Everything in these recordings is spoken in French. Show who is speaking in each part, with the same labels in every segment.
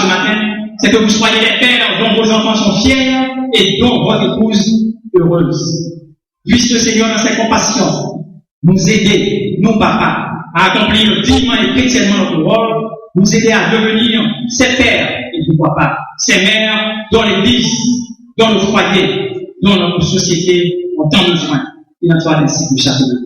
Speaker 1: ce matin, c'est que vous soyez les pères dont vos enfants sont fiers et dont votre épouse heureuse. Puisse le Seigneur, dans ses compassions, nous aider, nous papas, à accomplir dignement et chrétiennement notre rôle, nous aider à devenir ces pères et pourquoi pas ces mères dans l'église, dans le foyer, dans notre société ont tant besoin. Il en soit ainsi pour chacun de nous.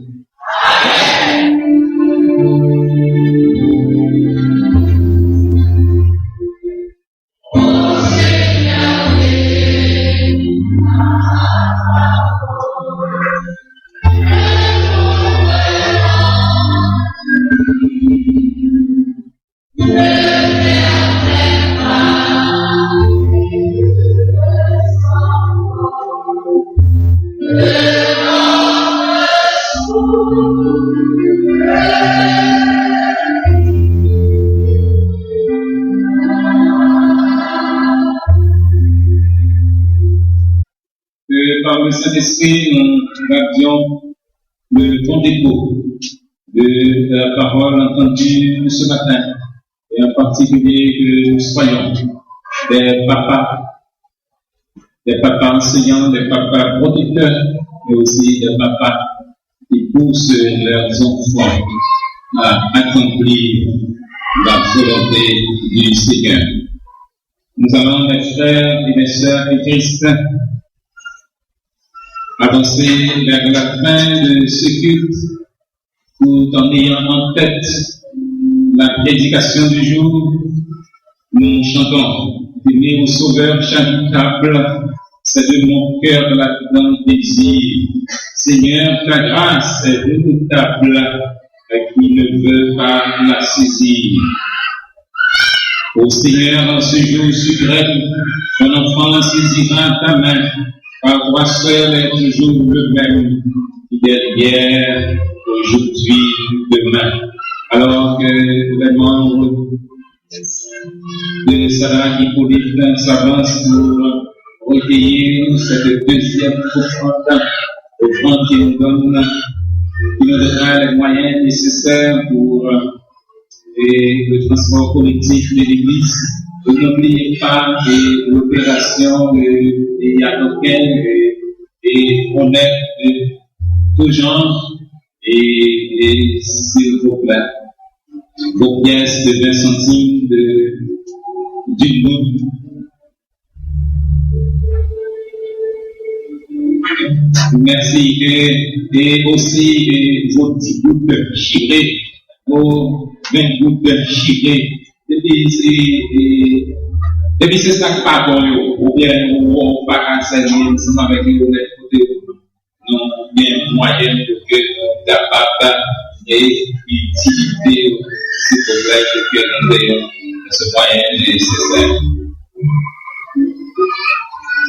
Speaker 2: Par le Saint-Esprit, nous avions le bon dépôt de la parole entendue ce matin, et en particulier que nous soyons des papas enseignants, des papas protecteurs, mais aussi des papas qui poussent leurs enfants à accomplir la volonté du Seigneur. Nous allons, mes frères et mes sœurs de Christ, avancer vers la fin de ce culte, tout en ayant en tête la prédication du jour. Nous chantons « Venez au Sauveur charitable, c'est de mon cœur la grande désir. Seigneur, ta grâce est redoutable, qui ne veut pas la saisir. Ô Seigneur, en ce jour suprême, ton enfant saisira ta main. Car toi seul est toujours le même, hier, hier, aujourd'hui, demain. Alors que les membres de Sarah Hippolyte s'avancent pour recueillir cette deuxième offrande qui nous donnera les moyens nécessaires pour le transport collectif de l'Église. N'oubliez pas l'opération de Yadoken et honnête de tout genre et s'il vous plaît, vos pièces de 20 centimes d'une goutte. Merci et aussi vos 10 gouttes chiffrées, vos 20 gouttes chiffrées. Et puis c'est ça qui pas bon, ou bien on va enseigner ensemble avec les honnêtes côté, nous bien moyen pour que nous capables et utiliser ces problèmes que nous ayons ce moyen nécessaire.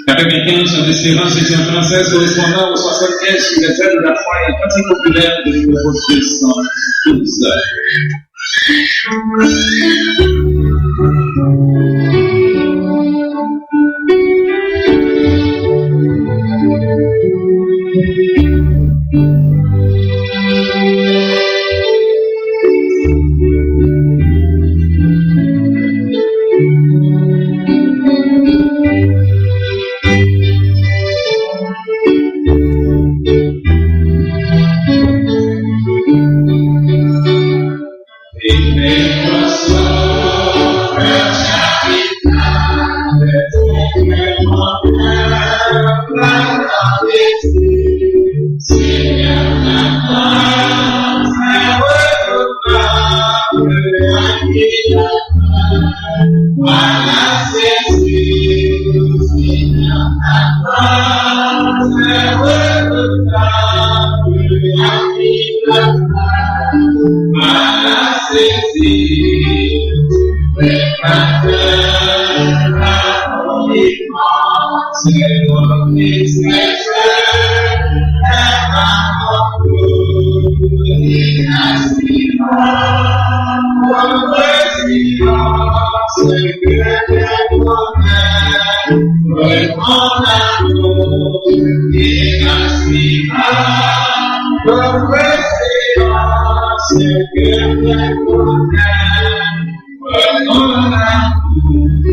Speaker 2: 95 sur l'espérance section française correspondant au 75 sur les faits de la foi et parti populaire de numéro 212.
Speaker 3: Gracias.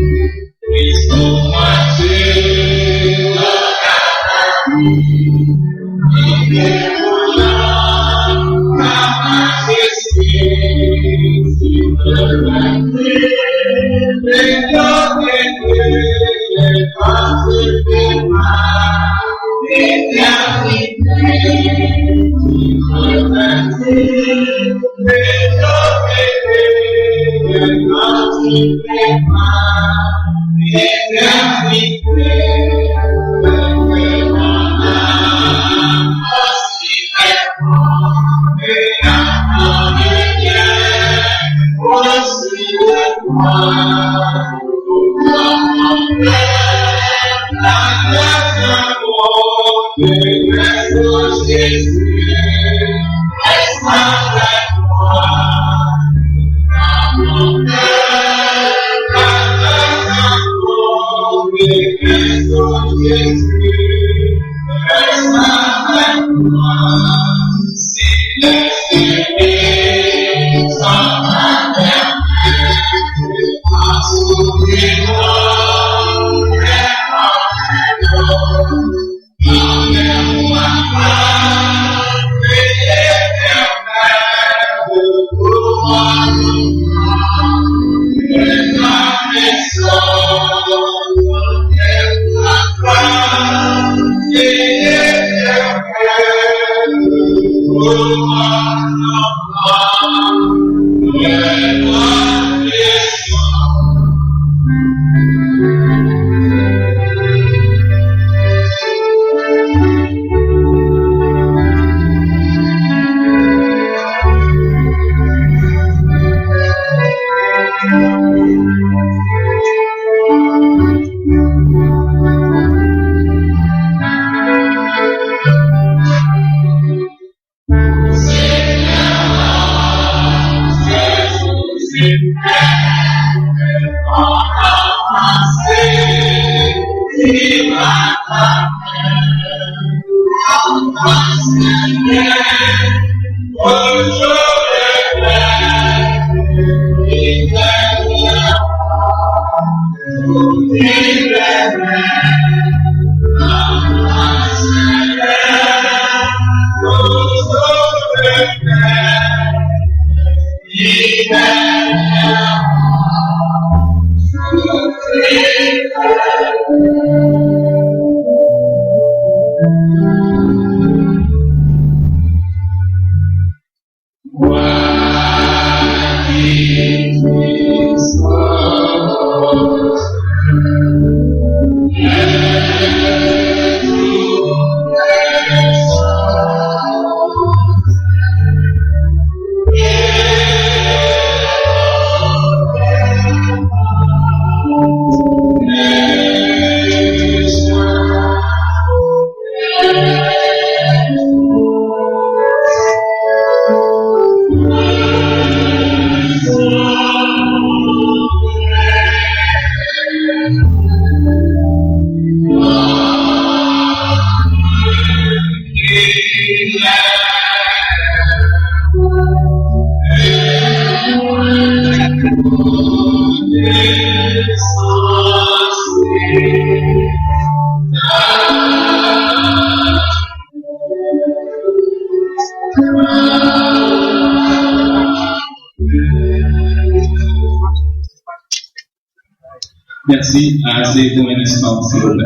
Speaker 2: Merci. Assez pour un instant, s'il vous plaît.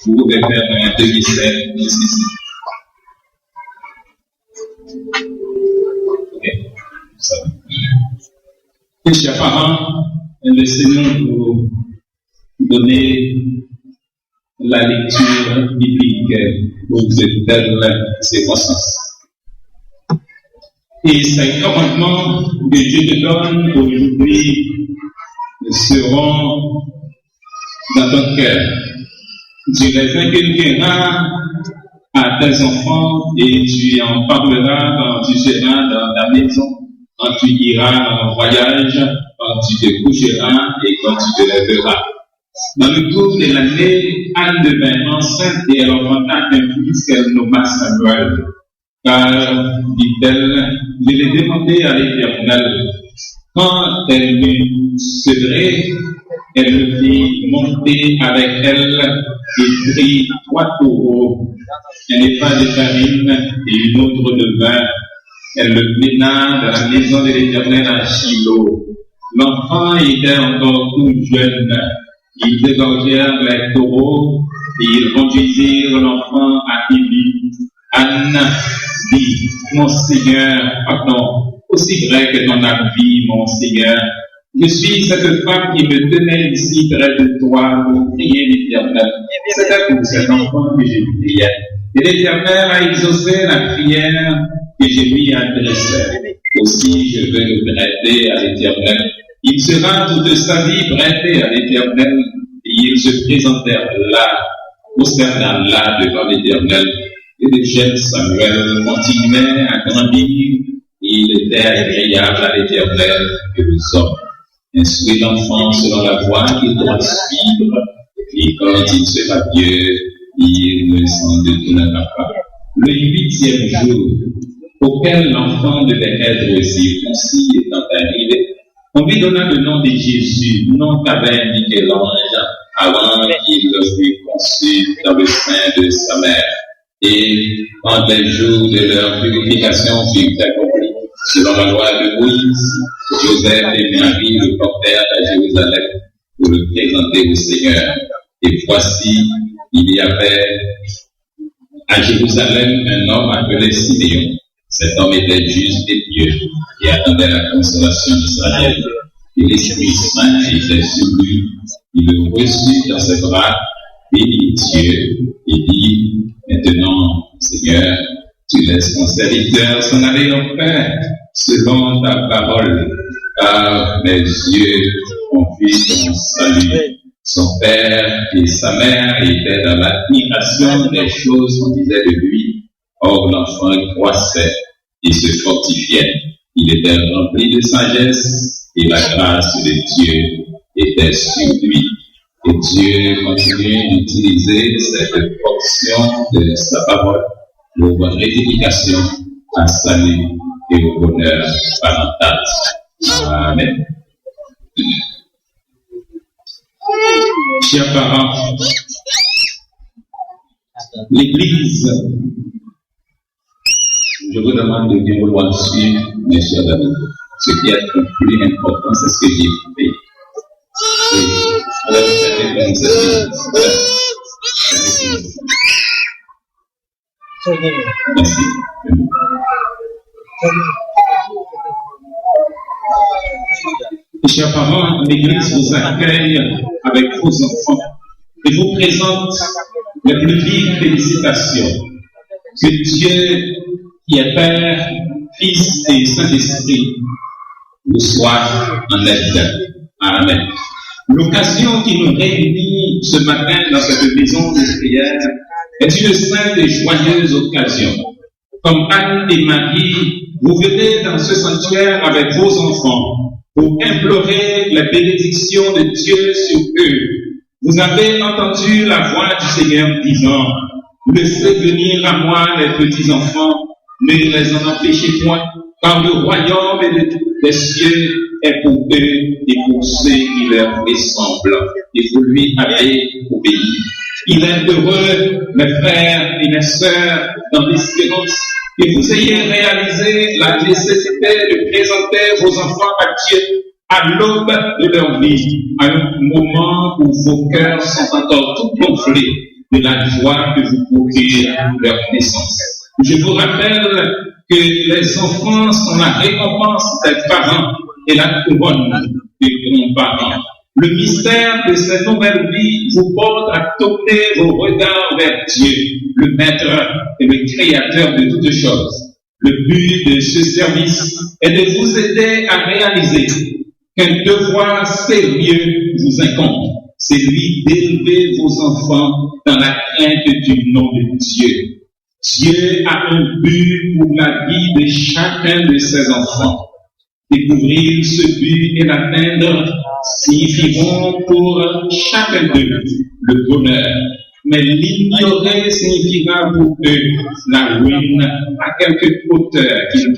Speaker 2: Vous pouvez faire un demi-cercle ici. Ok. Ça va. Et chers parents, laissez-nous vous donner la lecture biblique pour cette belle circonstance. Et ces commandements que Dieu te donne aujourd'hui seront dans ton cœur. Tu les inculqueras à tes enfants et tu en parleras quand tu seras dans ta maison, quand tu iras en voyage, quand tu te coucheras et quand tu te lèveras. Dans le cours de l'année, Anne devint enceinte et elle enfanta un fils qu'elle nomma Samuel. Car, dit-elle, je l'ai demandé à l'Éternel. Quand elle m'eut sevré, elle me fit monter avec elle et prit 3 taureaux un épha de farine et une autre de vin. Elle le mena dans la maison de l'Éternel à Shiloh. L'enfant était encore tout jeune. Ils dégorgèrent les taureaux et ils conduisirent l'enfant à Élie. Anna dit, mon Seigneur, pardon, aussi vrai que dans la vie, mon Seigneur, je suis cette femme qui me tenait ici près de toi pour prier l'Éternel. C'est pour cet enfant que j'ai prié. Et l'Éternel a exaucé la prière que je lui adressais. Aussi, je veux le prêter à l'Éternel. Il sera toute sa vie prêté à l'Éternel. Et il se présentèrent là, prosternant là devant l'Éternel. Et le jeune Samuel continuait à grandir. Il était agréable à l'Éternel que aux hommes. Instruit l'enfant selon la voie qu'il doit suivre. Et quand il sera vieux, il ne s'en détournera pas. Le 8e jour, auquel l'enfant devait être circoncis étant arrivé, on lui donna le nom de Jésus, nom qu'avait indiqué l'ange avant qu'il fût conçu dans le sein de sa mère. Et quand les jours de leur purification furent accomplis, selon la loi de Moïse, Joseph et Marie le portèrent à Jérusalem pour le présenter au Seigneur. Et voici, il y avait à Jérusalem un homme appelé Siméon. Cet homme était juste et pieux et attendait la consolation d'Israël. Et l'Esprit Saint était sur lui. Il le reçut dans ses bras, bénit Dieu et dit, maintenant, Seigneur, tu laisses ton serviteur s'en aller en paix, selon ta parole, car mes yeux ont vu ton salut. Son père et sa mère étaient dans l'admiration des choses qu'on disait de lui. Or, l'enfant croissait et se fortifiait. Il était rempli de sagesse et la grâce de Dieu était sur lui. Et Dieu continue d'utiliser cette portion de sa parole pour l'édification, à salut et au bonheur parental. Amen. Chers parents, l'Église, je vous demande de bien vouloir suivre, mes chers amis. Ce qui est le plus important, c'est ce que j'ai fait. Alors, vous savez comme ça. Merci. Chers parents, l'Église vous accueille avec vos enfants et vous présente les plus vives félicitations. Que Dieu, qui est Père, Fils et Saint-Esprit, vous soit en aide. Amen. L'occasion qui nous réunit ce matin dans cette maison de prière est une sainte et joyeuse occasion. Comme Anne et Marie, vous venez dans ce sanctuaire avec vos enfants pour implorer la bénédiction de Dieu sur eux. Vous avez entendu la voix du Seigneur disant, laissez venir à moi les petits enfants, ne les en empêchez point, car le royaume des cieux est pour eux et pour ceux qui leur ressemblent. Et vous lui avez obéi. Il est heureux, mes frères et mes sœurs, dans l'espérance, que vous ayez réalisé la nécessité de présenter vos enfants à Dieu à l'aube de leur vie, à un moment où vos cœurs sont encore tout gonflés de la joie que vous procure leur naissance. Je vous rappelle que les enfants sont la récompense des parents et la couronne des grands-parents. Le mystère de cette nouvelle vie vous porte à tourner vos regards vers Dieu, le Maître et le Créateur de toutes choses. Le but de ce service est de vous aider à réaliser qu'un devoir sérieux vous incombe. C'est celui d'élever vos enfants dans la crainte du nom de Dieu. Dieu a un but pour la vie de chacun de ses enfants. Découvrir ce but et l'atteindre signifieront pour chacun d'eux le bonheur. Mais l'ignorer signifiera pour eux la ruine à quelque hauteur qu'ils